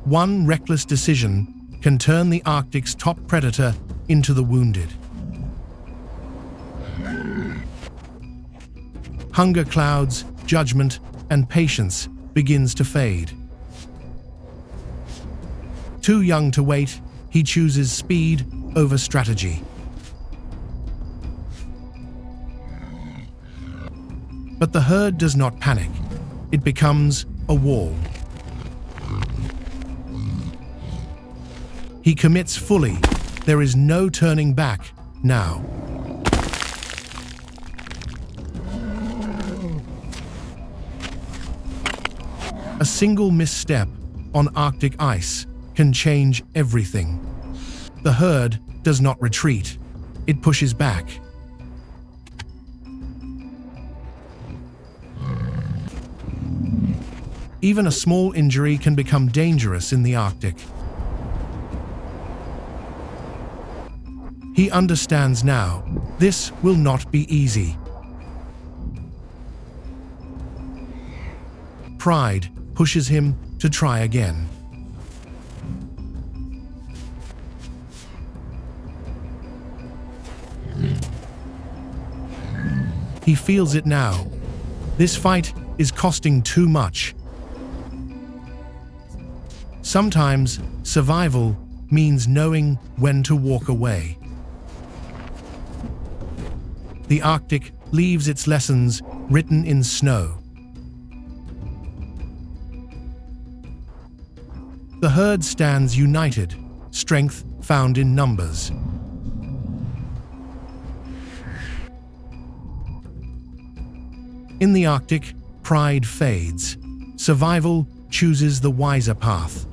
One reckless decision can turn the Arctic's top predator into the wounded. Hunger clouds, judgment, and patience begins to fade. Too young to wait, he chooses speed over strategy. But the herd does not panic. It becomes a wall. He commits fully. There is no turning back now. A single misstep on Arctic ice can change everything. The herd does not retreat. It pushes back. Even a small injury can become dangerous in the Arctic. He understands now, this will not be easy. Pride pushes him to try again. He feels it now. This fight is costing too much. Sometimes survival means knowing when to walk away. The Arctic leaves its lessons written in snow. The herd stands united, strength found in numbers. In the Arctic, pride fades. Survival chooses the wiser path.